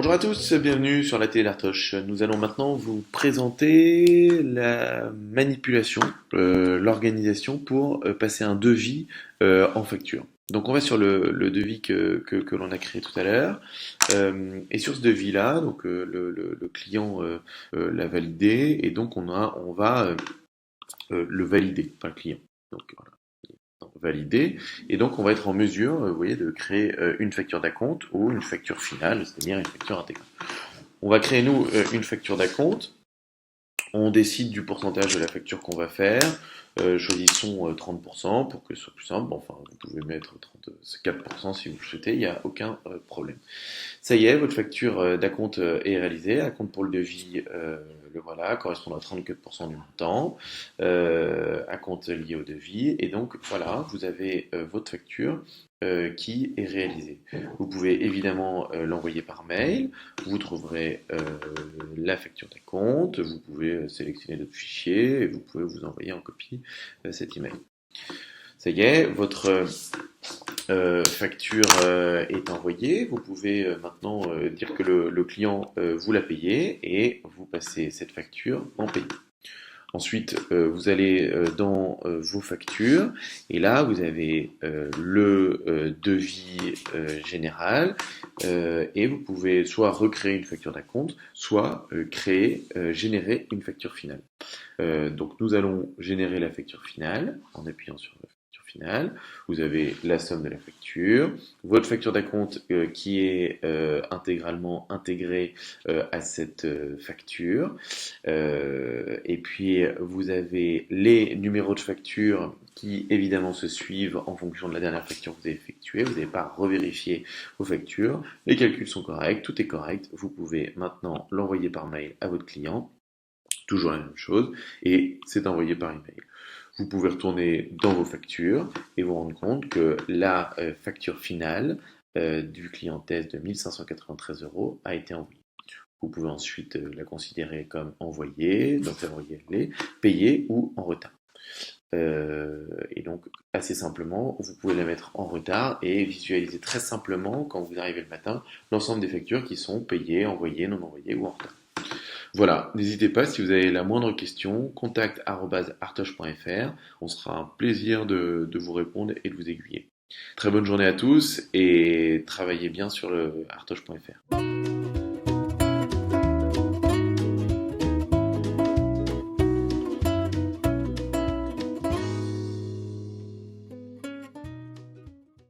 Bonjour à tous, bienvenue sur la télé d'Artoche. Nous allons maintenant vous présenter la manipulation, l'organisation pour passer un devis en facture. Donc on va sur le devis que l'on a créé tout à l'heure. Et sur ce devis-là, donc le client l'a validé et donc on va le valider, pas le client. Donc voilà, validé. Et donc, on va être en mesure, vous voyez, de créer une facture d'acompte ou une facture finale, c'est-à-dire une facture intégrale. On va créer, nous, une facture d'acompte. On décide du pourcentage de la facture qu'on va faire. Choisissons 30% pour que ce soit plus simple. Enfin, vous pouvez mettre 34% si vous le souhaitez, il n'y a aucun problème. Ça y est, votre facture d'acompte est réalisée. Acompte pour le devis, le voilà, correspond à 34% du montant. Acompte lié au devis. Et donc, voilà, vous avez votre facture qui est réalisée. Vous pouvez évidemment l'envoyer par mail. Vous trouverez la facture d'acompte. Vous pouvez sélectionner d'autres fichiers et vous pouvez vous envoyer en copie cet email. Ça y est, votre facture est envoyée. Vous pouvez maintenant dire que le client vous l'a payé et vous passez cette facture en paiement. Ensuite, vous allez dans vos factures et là, vous avez le devis général et vous pouvez soit recréer une facture d'acompte, soit générer une facture finale. Donc, nous allons générer la facture finale en appuyant sur la facture finale. Vous avez la somme de la facture, votre facture d'acompte qui est intégralement intégrée à cette facture. Et puis, vous avez les numéros de facture qui, évidemment, se suivent en fonction de la dernière facture que vous avez effectuée. Vous n'avez pas à revérifier vos factures. Les calculs sont corrects, tout est correct. Vous pouvez maintenant l'envoyer par mail à votre client. Toujours la même chose. Et c'est envoyé par email. Vous pouvez retourner dans vos factures et vous rendre compte que la facture finale du client test de 1593 € a été envoyée. Vous pouvez ensuite la considérer comme envoyée, donc envoyée payée ou en retard. Et donc, assez simplement, vous pouvez la mettre en retard et visualiser très simplement, quand vous arrivez le matin, l'ensemble des factures qui sont payées, envoyées, non envoyées ou en retard. Voilà, n'hésitez pas si vous avez la moindre question, contact@artoche.fr. On sera un plaisir de vous répondre et de vous aiguiller. Très bonne journée à tous et travaillez bien sur le artoche.fr.